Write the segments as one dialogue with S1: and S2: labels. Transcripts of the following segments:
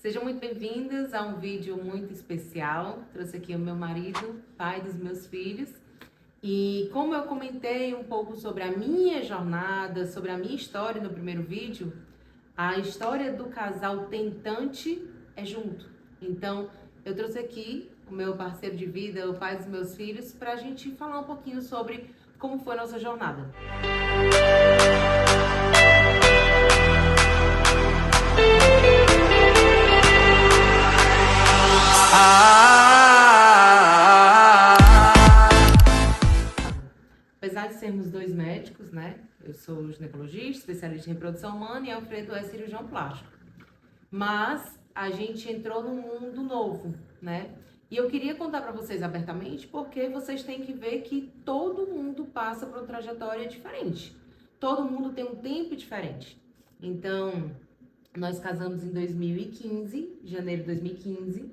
S1: Sejam muito bem-vindas a um vídeo muito especial. Trouxe aqui o meu marido, pai dos meus filhos. E como eu comentei um pouco sobre a minha jornada, sobre a minha história no primeiro vídeo, a história do casal tentante é junto. Então, eu trouxe aqui o meu parceiro de vida, o pai dos meus filhos, para a gente falar um pouquinho sobre como foi a nossa jornada. Apesar de sermos dois médicos, né? Eu sou ginecologista, especialista em reprodução humana e Alfredo é cirurgião plástico. Mas a gente entrou num mundo novo, né? E eu queria contar para vocês abertamente porque vocês têm que ver que todo mundo passa por uma trajetória diferente. Todo mundo tem um tempo diferente. Então, nós casamos em 2015, janeiro de 2015.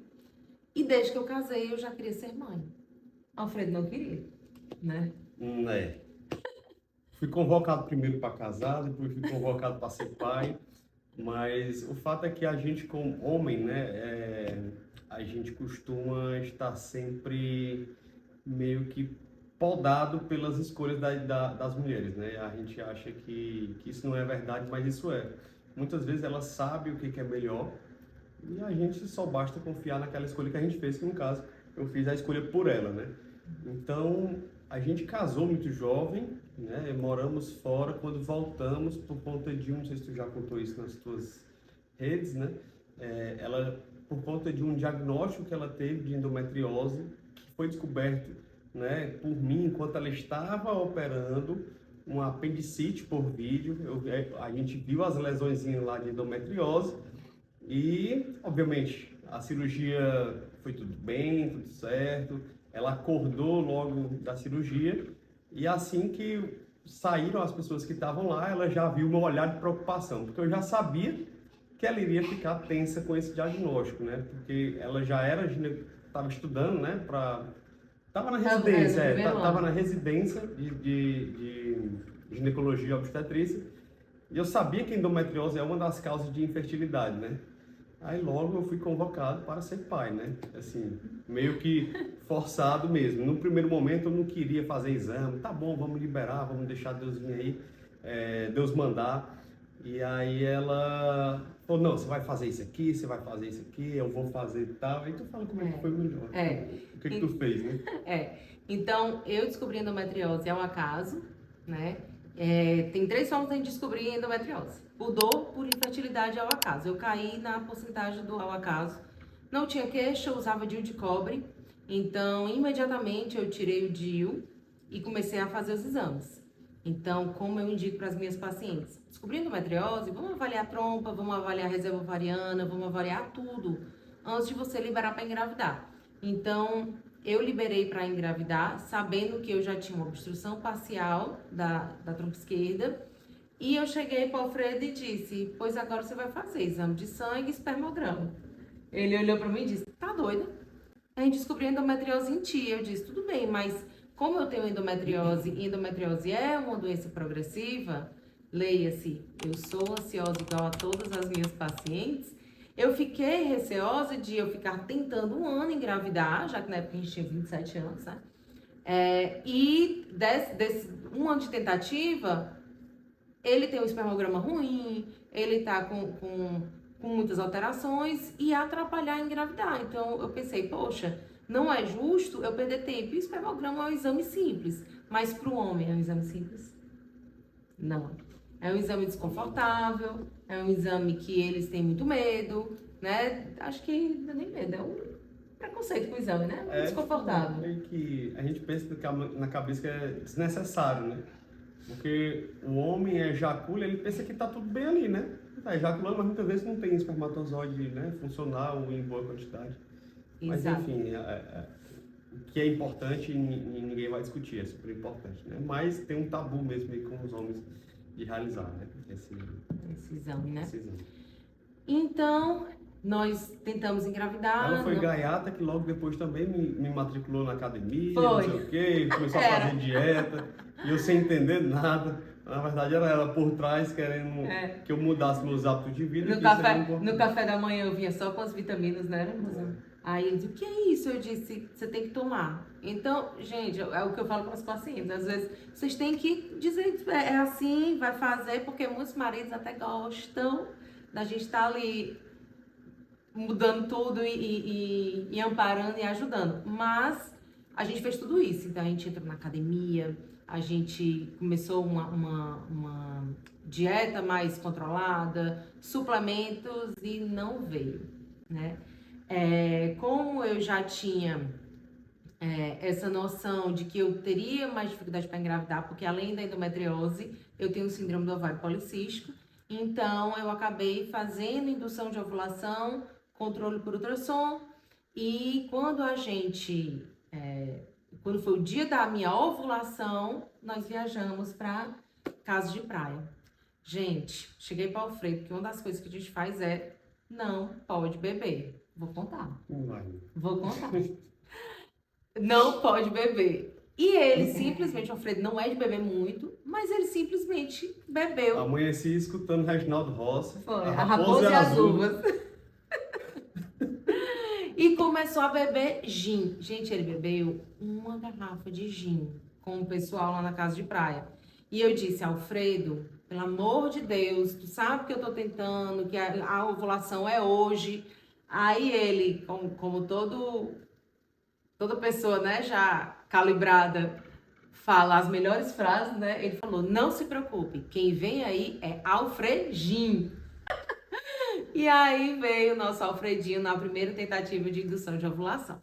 S1: E desde que eu casei, eu já queria ser mãe. Alfredo não queria, né?
S2: Fui convocado primeiro para casar, depois fui convocado para ser pai, mas o fato é que a gente como homem, né, a gente costuma estar sempre meio que podado pelas escolhas das mulheres, né? A gente acha que isso não é verdade, mas isso é. Muitas vezes ela sabe o que é melhor e a gente só basta confiar naquela escolha que a gente fez, que no caso eu fiz a escolha por ela, né? Então, a gente casou muito jovem, né? Moramos fora. Quando voltamos, por conta de não sei se tu já contou isso nas tuas redes, né? Ela, por conta de um diagnóstico que ela teve de endometriose, que foi descoberto, né, por mim, enquanto ela estava operando uma apendicite por vídeo. A gente viu as lesõezinhas lá de endometriose e, obviamente, a cirurgia foi tudo bem, tudo certo. Ela acordou logo da cirurgia e assim que saíram as pessoas que estavam lá, ela já viu o meu olhar de preocupação, porque eu já sabia que ela iria ficar tensa com esse diagnóstico, né? Porque ela já era, estava estudando, né? Estava na residência, estava na residência de ginecologia e obstetrícia, e eu sabia que a endometriose é uma das causas de infertilidade, né? Aí logo eu fui convocado para ser pai, né? Assim, meio que forçado mesmo. No primeiro momento eu não queria fazer exame. Tá bom, vamos liberar, vamos deixar Deus vir aí, Deus mandar. E aí ela falou, não, você vai fazer isso aqui, você vai fazer isso aqui, eu vou fazer e tal. Aí tu fala como é que foi melhor. O que tu fez, né?
S1: Então, eu descobri endometriose ao acaso, né? Tem 3 formas de a gente descobrir endometriose. Por dor, por infertilidade ao acaso. Eu caí na porcentagem do ao acaso. Não tinha queixa, eu usava DIU de cobre. Então, imediatamente eu tirei o DIU e comecei a fazer os exames. Então, como eu indico para as minhas pacientes? Descobri endometriose, vamos avaliar a trompa, vamos avaliar a reserva ovariana, vamos avaliar tudo antes de você liberar para engravidar. Então, eu liberei para engravidar, sabendo que eu já tinha uma obstrução parcial da trompa esquerda. E eu cheguei para o Alfredo e disse, pois agora você vai fazer exame de sangue e espermograma. Ele olhou para mim e disse, tá doida? A gente descobriu endometriose em ti. Eu disse, tudo bem, mas como eu tenho endometriose e endometriose é uma doença progressiva, leia-se, eu sou ansiosa igual a todas as minhas pacientes, eu fiquei receosa de eu ficar tentando um ano engravidar, já que na época a gente tinha 27 anos, né? E desse um ano de tentativa, ele tem um espermograma ruim, ele tá com muitas alterações e atrapalhar a engravidar. Então eu pensei, poxa, não é justo eu perder tempo. E o espermograma é um exame simples, mas para o homem é um exame simples? Não. É um exame desconfortável, é um exame que eles têm muito medo, né? Acho que não é nem medo, é um preconceito com o exame, né? Desconfortável.
S2: É que a gente pensa na cabeça que é desnecessário, né? Porque o homem ejacula, ele pensa que tá tudo bem ali, né? Tá ejaculando, mas muitas vezes não tem espermatozoide, né, funcional em boa quantidade. Mas enfim, o que é importante ninguém vai discutir, é super importante, né? Mas tem um tabu mesmo aí com os homens de realizar, né? Esse
S1: exame, né?
S2: Esse exame.
S1: Então, nós tentamos engravidar.
S2: Ela foi gaiata que logo depois também me matriculou na academia,
S1: foi.
S2: Não sei o quê, começou a fazer dieta, e eu sem entender nada. Na verdade, era ela por trás querendo que eu mudasse meus hábitos de vida.
S1: No café da manhã eu vinha só com as vitaminas, né, moça? Aí ele disse, o que é isso? Eu disse, você tem que tomar. Então, gente, é o que eu falo para os pacientes. Às vezes, vocês têm que dizer, é assim, vai fazer, porque muitos maridos até gostam da gente estar ali mudando tudo e amparando e ajudando. Mas a gente fez tudo isso. Então, a gente entrou na academia, a gente começou uma dieta mais controlada, suplementos e não veio, né? Como eu já tinha essa noção de que eu teria mais dificuldade para engravidar, porque além da endometriose, eu tenho síndrome do ovário policístico, então eu acabei fazendo indução de ovulação, controle por ultrassom, e quando quando foi o dia da minha ovulação, nós viajamos para casa de praia. Gente, cheguei para o Alfredo, porque uma das coisas que a gente faz é não pode beber. Vou contar. Vou contar. Não pode beber. E ele simplesmente, o Alfredo não é de beber muito, mas ele simplesmente bebeu.
S2: Amanheci escutando Reginaldo Rossi.
S1: Foi, a Raposa e as Uvas. E começou a beber gin. Gente, ele bebeu uma garrafa de gin com o pessoal lá na casa de praia. E eu disse, Alfredo, pelo amor de Deus, tu sabe que eu tô tentando, que a ovulação é hoje. Aí ele, como toda pessoa, né, já calibrada, fala as melhores frases, né? Ele falou, não se preocupe, quem vem aí é Alfredinho. E aí veio o nosso Alfredinho na primeira tentativa de indução de ovulação.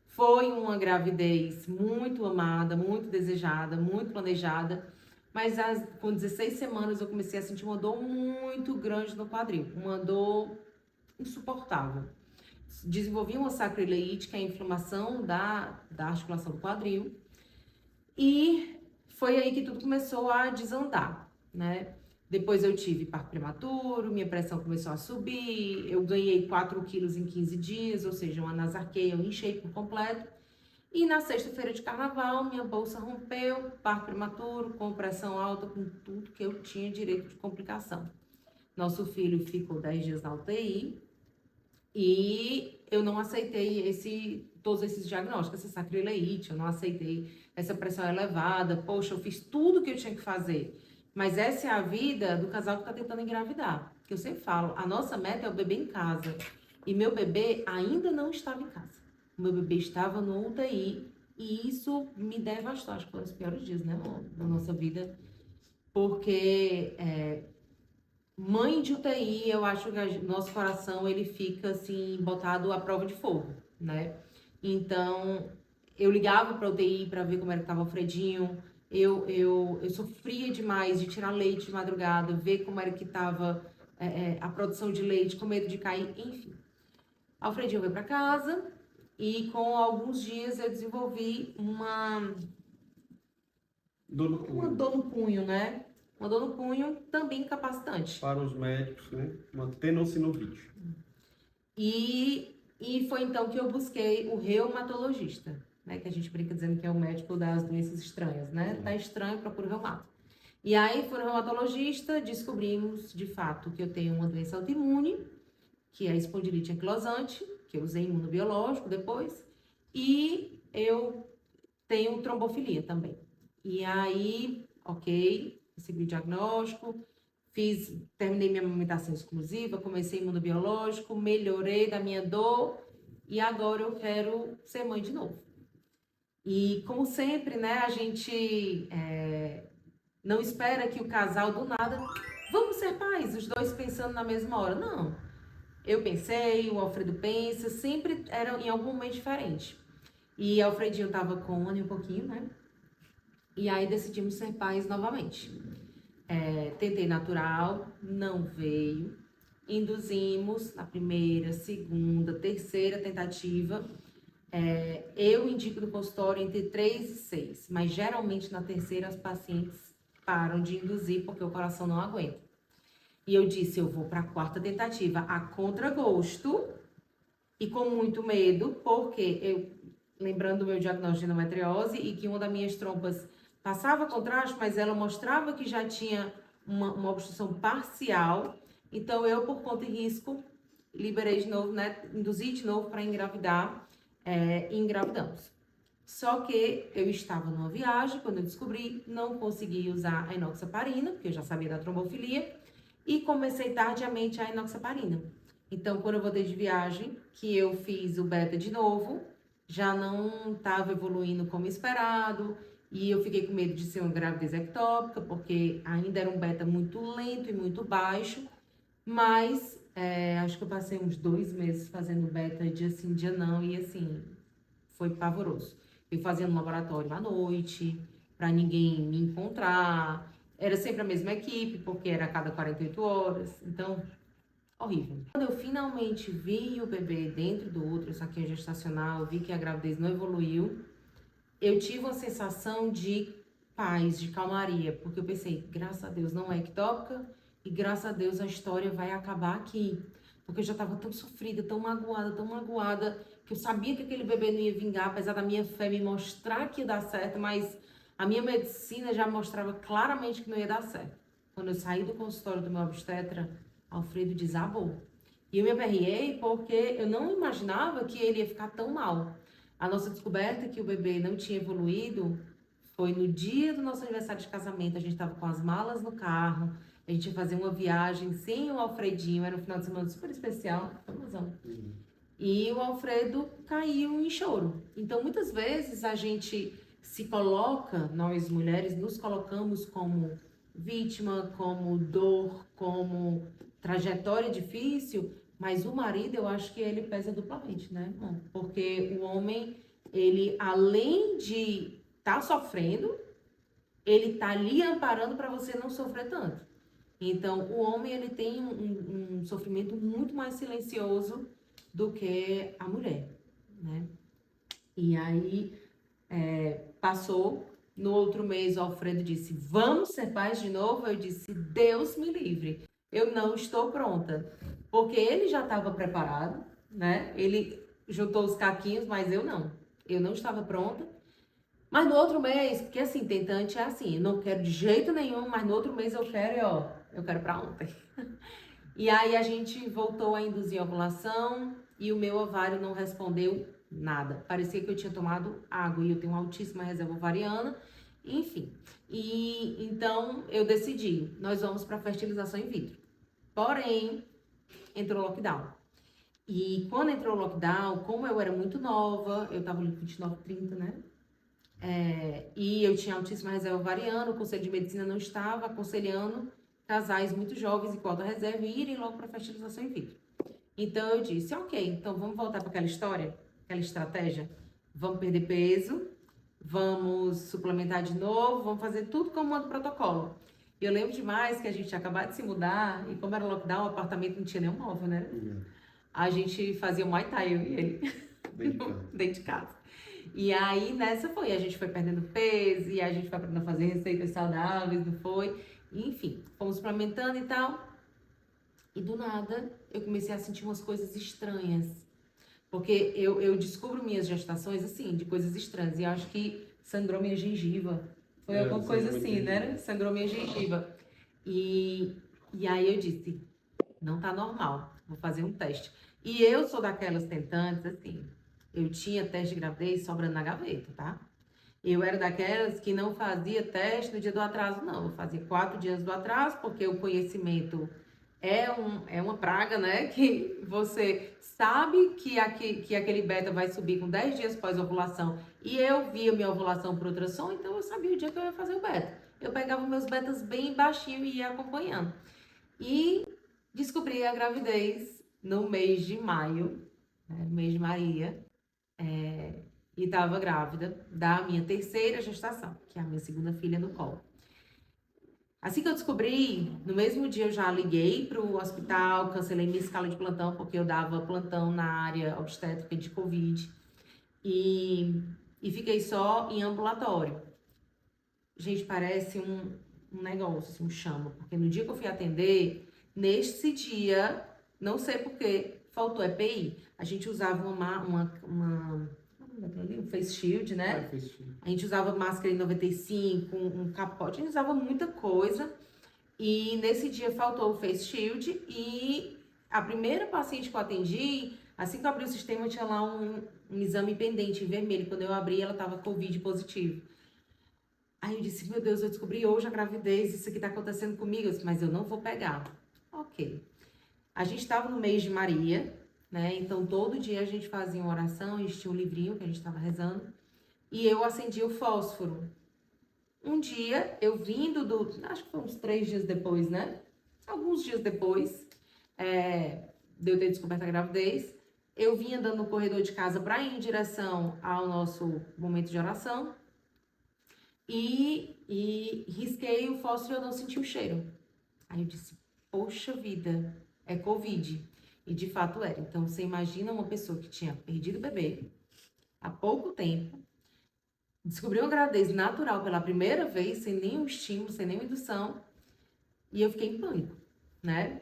S1: Foi uma gravidez muito amada, muito desejada, muito planejada, mas com 16 semanas eu comecei a sentir uma dor muito grande no quadril, uma dor insuportável. Desenvolvi uma sacroileite, que é a inflamação da articulação do quadril, e foi aí que tudo começou a desandar, né? Depois eu tive parto prematuro, minha pressão começou a subir, eu ganhei 4 quilos em 15 dias, ou seja, uma nasarqueia, eu inchei por completo. E na sexta-feira de carnaval, minha bolsa rompeu, parto prematuro, com pressão alta, com tudo que eu tinha direito de complicação. Nosso filho ficou 10 dias na UTI e eu não aceitei todos esses diagnósticos, essa sacroileite, eu não aceitei essa pressão elevada. Poxa, eu fiz tudo que eu tinha que fazer. Mas essa é a vida do casal que está tentando engravidar. Que eu sempre falo, a nossa meta é o bebê em casa. E meu bebê ainda não estava em casa. O meu bebê estava no UTI. E isso me devastou. Acho que foi um dos piores dias, né, da nossa vida. Porque mãe de UTI, eu acho que nosso coração, ele fica, assim, botado à prova de fogo, né? Então, eu ligava para a UTI para ver como era que estava o Alfredinho. Eu sofria demais de tirar leite de madrugada, ver como era que estava a produção de leite, com medo de cair, enfim. Alfredinho veio para casa e com alguns dias eu desenvolvi uma dor no punho, né? Uma dor no punho também incapacitante.
S2: Para os médicos, né? Uma tenossinovite.
S1: E foi então que eu busquei o reumatologista, né? Que a gente brinca dizendo que é o médico das doenças estranhas, né? Tá estranho, procura o reumato. E aí, fui no reumatologista, descobrimos, de fato, que eu tenho uma doença autoimune, que é a espondilite anquilosante, que eu usei imunobiológico depois, e eu tenho trombofilia também. E aí, ok, recebi o diagnóstico, terminei minha amamentação exclusiva, comecei imunobiológico, melhorei da minha dor, e agora eu quero ser mãe de novo. E como sempre, né, a gente não espera que o casal do nada, vamos ser pais, os dois pensando na mesma hora. Não, eu pensei, o Alfredo pensa, sempre era em algum momento diferente. E o Alfredinho tava com 1 ano e um pouquinho, né? E aí decidimos ser pais novamente. Tentei natural, não veio. Induzimos na primeira, segunda, terceira tentativa. Eu indico no consultório entre 3 e 6, mas geralmente na terceira as pacientes param de induzir porque o coração não aguenta. E eu disse, eu vou para a 4ª tentativa, a contragosto e com muito medo, porque lembrando do meu diagnóstico de endometriose e que uma das minhas trompas passava contraste, mas ela mostrava que já tinha uma obstrução parcial. Então, eu, por conta e risco, liberei de novo, né? Induzi de novo para engravidar, e engravidamos. Só que eu estava numa viagem, quando eu descobri, não consegui usar a enoxaparina, porque eu já sabia da trombofilia, e comecei tardiamente a enoxaparina. Então, quando eu voltei de viagem, que eu fiz o beta de novo, já não estava evoluindo como esperado, e eu fiquei com medo de ser uma gravidez ectópica, porque ainda era um beta muito lento e muito baixo, mas acho que eu passei uns 2 meses fazendo beta dia sim, dia não, e assim, foi pavoroso. Eu fazia no laboratório à noite, para ninguém me encontrar, era sempre a mesma equipe, porque era a cada 48 horas, então, horrível. Quando eu finalmente vi o bebê dentro do útero, saquinho gestacional, vi que a gravidez não evoluiu, eu tive uma sensação de paz, de calmaria, porque eu pensei, graças a Deus não é ectópica e graças a Deus a história vai acabar aqui. Porque eu já estava tão sofrida, tão magoada, que eu sabia que aquele bebê não ia vingar, apesar da minha fé me mostrar que ia dar certo, mas a minha medicina já mostrava claramente que não ia dar certo. Quando eu saí do consultório do meu obstetra, Alfredo desabou. E eu me aperriei porque eu não imaginava que ele ia ficar tão mal. A nossa descoberta que o bebê não tinha evoluído foi no dia do nosso aniversário de casamento. A gente estava com as malas no carro, a gente ia fazer uma viagem sem o Alfredinho, era um final de semana super especial, famosão. E o Alfredo caiu em choro. Então, muitas vezes a gente se coloca, nós mulheres, nos colocamos como vítima, como dor, como trajetória difícil, mas o marido, eu acho que ele pesa duplamente, né, irmão? Porque o homem, ele, além de estar sofrendo, ele tá ali amparando para você não sofrer tanto. Então, o homem, ele tem um sofrimento muito mais silencioso do que a mulher, né? E aí, passou, no outro mês o Alfredo disse, vamos ser pais de novo? Eu disse, Deus me livre, eu não estou pronta. Porque ele já estava preparado, né? Ele juntou os caquinhos, mas eu não estava pronta. Mas no outro mês, porque assim, tentante é assim, eu não quero de jeito nenhum, mas no outro mês eu quero, eu quero pra ontem. E aí a gente voltou a induzir a ovulação e o meu ovário não respondeu nada. Parecia que eu tinha tomado água e eu tenho uma altíssima reserva ovariana, enfim. E então eu decidi, nós vamos para fertilização in vitro. Porém, entrou o lockdown. E quando entrou o lockdown, como eu era muito nova, eu tava ali com 29, 30, né? E eu tinha altíssima reserva ovariana, o Conselho de Medicina não estava aconselhando casais muito jovens e cota reserva irem logo para fertilização in vitro. Então eu disse, ok, então vamos voltar para aquela história, aquela estratégia, vamos perder peso, vamos suplementar de novo, vamos fazer tudo como manda o protocolo. E eu lembro demais que a gente tinha acabado de se mudar e como era lockdown, o apartamento não tinha nenhum móvel, né? A gente fazia o Muay Thai, eu e ele, dentro de casa. E aí, nessa foi, a gente foi perdendo peso, e a gente foi aprendendo a fazer receitas saudáveis, não foi? Enfim, fomos suplementando e tal. E do nada, eu comecei a sentir umas coisas estranhas. Porque eu descubro minhas gestações, assim, de coisas estranhas. E eu acho que sangrou minha gengiva. Foi alguma coisa assim, né? Sangrou minha gengiva. E aí eu disse, não tá normal, vou fazer um teste. E eu sou daquelas tentantes, assim, eu tinha teste de gravidez sobrando na gaveta, tá? Eu era daquelas que não fazia teste no dia do atraso, não. Eu fazia 4 dias do atraso, porque o conhecimento é uma praga, né? Que você sabe que aquele beta vai subir com 10 dias pós-ovulação. E eu via minha ovulação por ultrassom, então eu sabia o dia que eu ia fazer o beta. Eu pegava meus betas bem baixinho e ia acompanhando. E descobri a gravidez no mês de maio, né, mês de Maria, e estava grávida da minha terceira gestação, que é a minha segunda filha no colo. Assim que eu descobri, no mesmo dia eu já liguei para o hospital, cancelei minha escala de plantão, porque eu dava plantão na área obstétrica de Covid, e fiquei só em ambulatório. Gente, parece um negócio, assim, um chama, porque no dia que eu fui atender, nesse dia, não sei porquê, faltou EPI. A gente usava uma um face shield, né? A gente usava máscara em 95, um capote, a gente usava muita coisa. E nesse dia faltou o face shield e a primeira paciente que eu atendi, assim que eu abri o sistema, tinha lá um exame pendente em vermelho. Quando eu abri, ela tava Covid positivo. Aí eu disse, meu Deus, eu descobri hoje a gravidez, isso aqui tá acontecendo comigo. Eu disse, mas eu não vou pegar. Ok. A gente estava no mês de Maria, né? Então todo dia a gente fazia uma oração, a gente tinha um livrinho que a gente estava rezando. E eu acendi o fósforo. Um dia, eu vindo acho que foi uns 3 dias depois, né? Alguns dias depois, de eu ter descoberto a gravidez, eu vim andando no corredor de casa para ir em direção ao nosso momento de oração e risquei o fósforo e eu não senti o cheiro. Aí eu disse, poxa vida, é Covid. E de fato era. Então, você imagina uma pessoa que tinha perdido o bebê há pouco tempo, descobriu uma gravidez natural pela primeira vez, sem nenhum estímulo, sem nenhuma indução, e eu fiquei em pânico, né?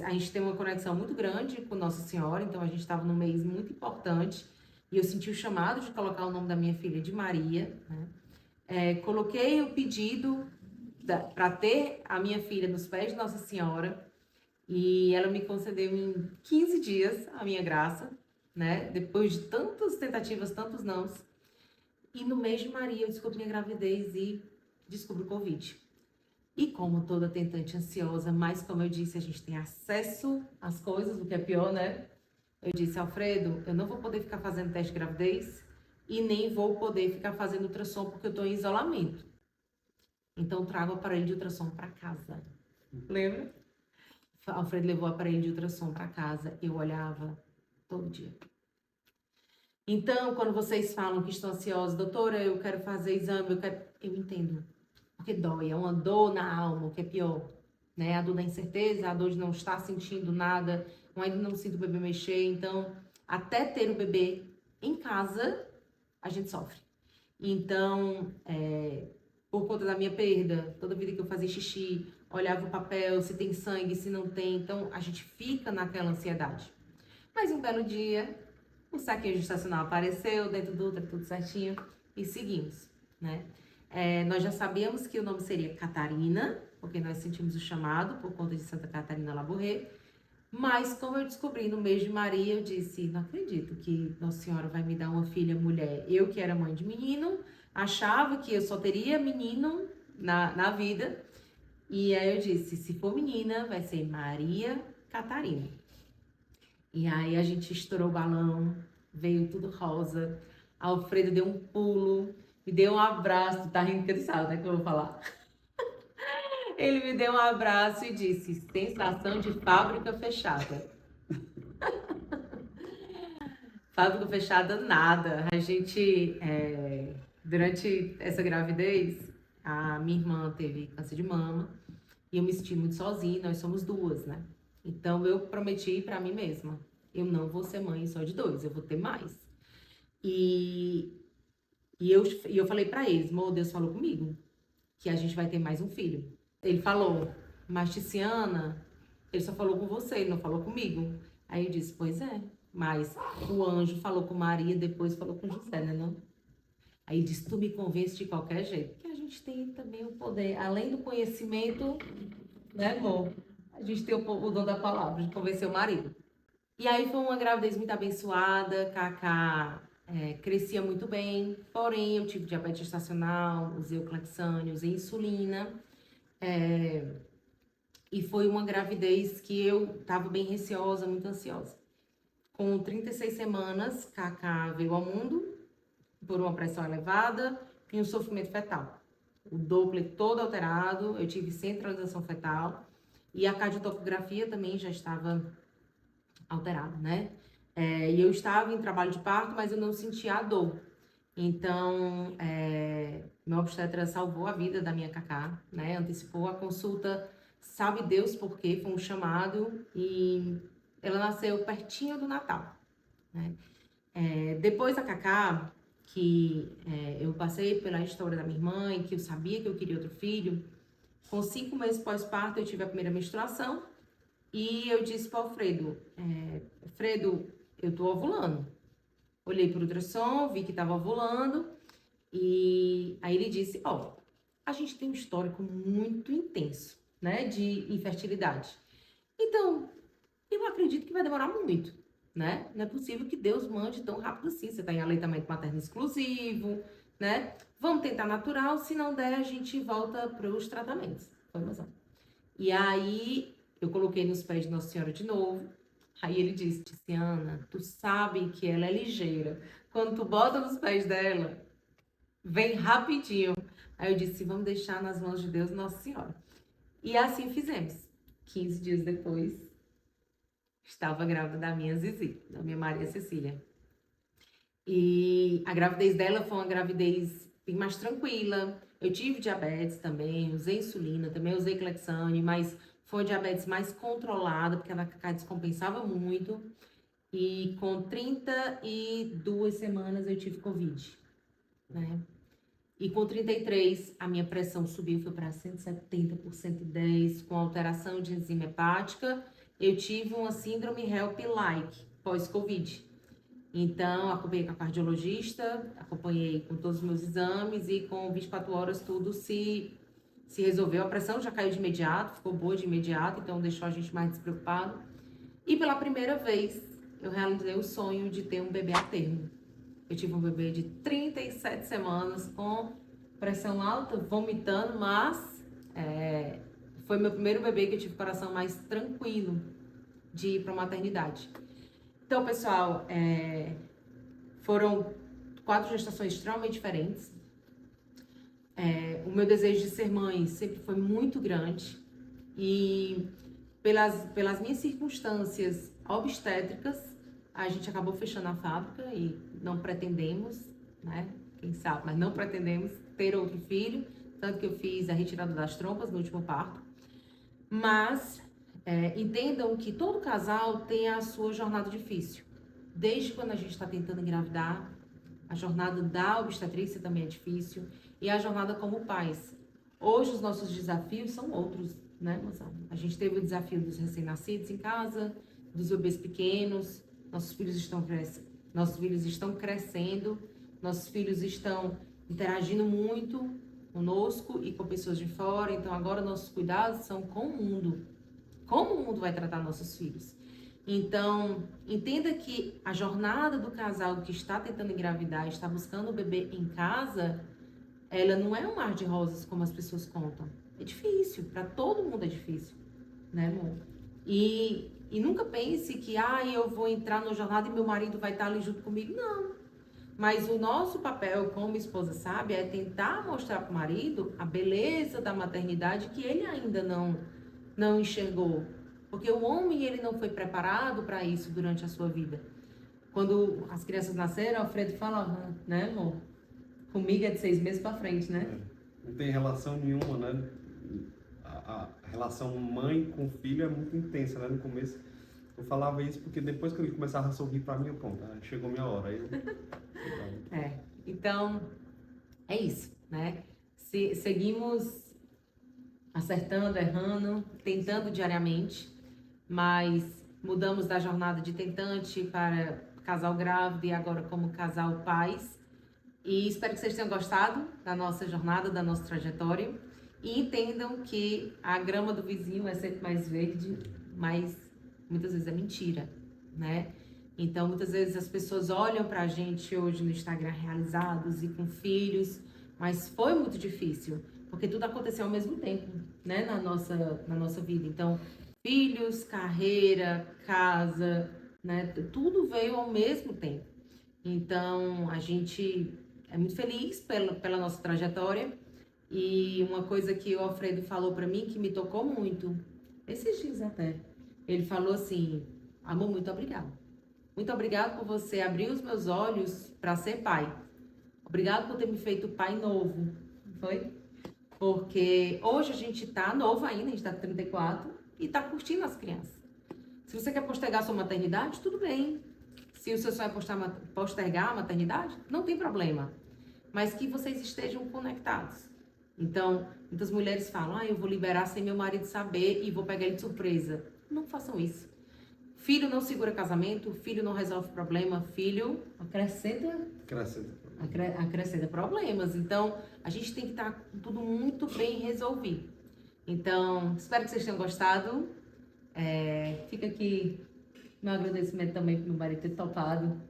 S1: A gente tem uma conexão muito grande com Nossa Senhora, então a gente estava num mês muito importante, e eu senti o chamado de colocar o nome da minha filha de Maria, né? Coloquei o pedido para ter a minha filha nos pés de Nossa Senhora, e ela me concedeu em 15 dias a minha graça, né? Depois de tantas tentativas, tantos nãos. E no mês de Maria eu descobri minha gravidez e descobri o Covid. E como toda tentante ansiosa, mas como eu disse, a gente tem acesso às coisas, o que é pior, né? Eu disse, Alfredo, eu não vou poder ficar fazendo teste de gravidez e nem vou poder ficar fazendo ultrassom porque eu estou em isolamento. Então trago o aparelho de ultrassom para casa. Lembra? Alfredo levou o aparelho de ultrassom para casa, eu olhava todo dia. Então, quando vocês falam que estão ansiosos, doutora, eu quero fazer exame, eu entendo. Porque dói, é uma dor na alma, o que é pior, né? A dor da incerteza, a dor de não estar sentindo nada, eu ainda não sinto o bebê mexer. Então, até ter o bebê em casa, a gente sofre. Então, por conta da minha perda, toda vida que eu fazia xixi, olhava o papel, se tem sangue, se não tem. Então, a gente fica naquela ansiedade. Mas um belo dia, o saquinho gestacional apareceu dentro do útero, tudo certinho, e seguimos, né? Nós já sabíamos que o nome seria Catarina, porque nós sentimos o chamado por conta de Santa Catarina Labouré, mas como eu descobri no mês de Maria, eu disse, não acredito que Nossa Senhora vai me dar uma filha mulher. Eu que era mãe de menino, achava que eu só teria menino na vida, e aí eu disse, se for menina, vai ser Maria Catarina. E aí a gente estourou o balão, veio tudo rosa. Alfredo deu um pulo, me deu um abraço. Tá rindo porque tu sabe, né, que eu vou falar. Ele me deu um abraço e disse, sensação de fábrica fechada. Fábrica fechada, nada. A gente, durante essa gravidez, a minha irmã teve câncer de mama e eu me senti muito sozinha, nós somos duas, né? Então eu prometi pra mim mesma, eu não vou ser mãe só de 2, eu vou ter mais. E eu falei pra eles, Deus falou comigo, que a gente vai ter mais um filho. Ele falou, mas Tiziana, ele só falou com você, ele não falou comigo. Aí eu disse, pois é, mas o anjo falou com Maria, depois falou com José, né não? Aí ele disse, tu me convence de qualquer jeito. Porque a gente tem também o poder, além do conhecimento, né amor? A gente tem o dom da palavra, de convencer o marido. E aí foi uma gravidez muito abençoada, Cacá crescia muito bem, porém eu tive diabetes gestacional, usei o Clexane, usei insulina, e foi uma gravidez que eu estava bem receosa, muito ansiosa. Com 36 semanas, Cacá veio ao mundo por uma pressão elevada e um sofrimento fetal. O Doppler todo alterado, eu tive centralização fetal e a cardiotocografia também já estava alterada, né? E eu estava em trabalho de parto, mas eu não sentia a dor. Então, meu obstetra salvou a vida da minha Cacá, né? Antecipou a consulta, sabe Deus por quê, foi um chamado e ela nasceu pertinho do Natal, né? Depois da Cacá, que eu passei pela história da minha irmã e que eu sabia que eu queria outro filho, com 5 meses pós-parto eu tive a primeira menstruação e eu disse para o Alfredo, Fredo, eu tô ovulando. Olhei para o ultrassom, vi que estava ovulando. E aí ele disse, ó, a gente tem um histórico muito intenso, né, de infertilidade. Então, eu acredito que vai demorar muito, né? Não é possível que Deus mande tão rápido assim. Você está em aleitamento materno exclusivo, né? Vamos tentar natural, se não der, a gente volta para os tratamentos. Foi emoção. E aí, eu coloquei nos pés de Nossa Senhora de novo. Aí ele disse, Tiziana, tu sabe que ela é ligeira. Quando tu bota nos pés dela, vem rapidinho. Aí eu disse, vamos deixar nas mãos de Deus Nossa Senhora. E assim fizemos. 15 dias depois, estava grávida da minha Zizi, da minha Maria Cecília. E a gravidez dela foi uma gravidez bem mais tranquila. Eu tive diabetes também, usei insulina, também usei Clexane, mas foi diabetes mais controlada, porque a Cacá descompensava muito. E com 32 semanas eu tive Covid, né? E com 33, a minha pressão subiu, foi para 170 por 110, com alteração de enzima hepática. Eu tive uma síndrome HELP-like, pós-Covid. Então, acompanhei com a cardiologista, acompanhei com todos os meus exames e com 24 horas tudo se resolveu. A pressão já caiu de imediato, ficou boa de imediato, então deixou a gente mais despreocupado. E pela primeira vez, eu realizei o sonho de ter um bebê a termo. Eu tive um bebê de 37 semanas com pressão alta, vomitando, mas foi meu primeiro bebê que eu tive o coração mais tranquilo de ir para a maternidade. Então, pessoal, foram 4 gestações extremamente diferentes. O meu desejo de ser mãe sempre foi muito grande e pelas minhas circunstâncias obstétricas, a gente acabou fechando a fábrica e não pretendemos, né? Quem sabe, mas não pretendemos ter outro filho, tanto que eu fiz a retirada das trompas no último parto. Mas entendam que todo casal tem a sua jornada difícil. Desde quando a gente está tentando engravidar, a jornada da obstetrícia também é difícil e a jornada como pais. Hoje os nossos desafios são outros, né, moção? A gente teve o desafio dos recém-nascidos em casa, dos bebês pequenos, nossos filhos estão crescendo, nossos filhos estão interagindo muito conosco e com pessoas de fora, então agora nossos cuidados são com o mundo. Como o mundo vai tratar nossos filhos? Então, entenda que a jornada do casal que está tentando engravidar, está buscando o bebê em casa, ela não é um mar de rosas como as pessoas contam. É difícil, para todo mundo é difícil, né, amor? E nunca pense que, eu vou entrar na jornada e meu marido vai estar ali junto comigo. Não. Mas o nosso papel como esposa sábia é tentar mostrar para o marido a beleza da maternidade que ele ainda não enxergou. Porque o homem, ele não foi preparado para isso durante a sua vida. Quando as crianças nasceram, Alfredo falava, né, amor? Comigo é de 6 meses para frente, né?
S2: Não tem relação nenhuma, né? A relação mãe com filho é muito intensa, né? No começo eu falava isso porque depois que ele começava a sorrir para mim, eu, pronto, chegou minha hora.
S1: Então, é isso, né? Seguimos acertando, errando, tentando diariamente, mas mudamos da jornada de tentante para casal grávido e agora como casal pais. E espero que vocês tenham gostado da nossa jornada, da nossa trajetória. E entendam que a grama do vizinho é sempre mais verde, mas muitas vezes é mentira, né? Então, muitas vezes as pessoas olham pra gente hoje no Instagram realizados e com filhos, mas foi muito difícil, porque tudo aconteceu ao mesmo tempo, né? Na nossa vida. Então, filhos, carreira, casa, né? Tudo veio ao mesmo tempo. Então, a gente é muito feliz pela nossa trajetória. E uma coisa que o Alfredo falou para mim que me tocou muito, esses dias até, ele falou assim, amor, muito obrigado. Muito obrigado por você abrir os meus olhos para ser pai. Obrigado por ter me feito pai novo, foi? Porque hoje a gente tá novo ainda, a gente tá com 34 e tá curtindo as crianças. Se você quer postergar sua maternidade, tudo bem. Se o seu sonho é postergar a maternidade, não tem problema. Mas que vocês estejam conectados. Então, muitas mulheres falam, eu vou liberar sem meu marido saber e vou pegar ele de surpresa. Não façam isso. Filho não segura casamento, filho não resolve problema, filho acrescenta problemas. Então, a gente tem que estar com tudo muito bem resolvido. Então, espero que vocês tenham gostado. Fica aqui meu agradecimento também para o meu marido ter topado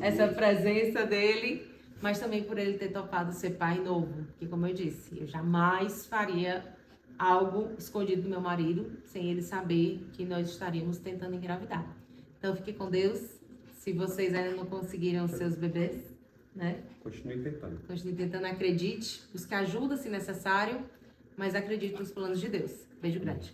S1: essa presença dele, mas também por ele ter topado ser pai novo. Porque, como eu disse, eu jamais faria algo escondido do meu marido sem ele saber que nós estaríamos tentando engravidar. Então, fique com Deus. Se vocês ainda não conseguiram seus bebês, né?
S2: Continue tentando.
S1: Continue tentando, acredite, busque ajuda se necessário, mas acredite nos planos de Deus. Beijo grande.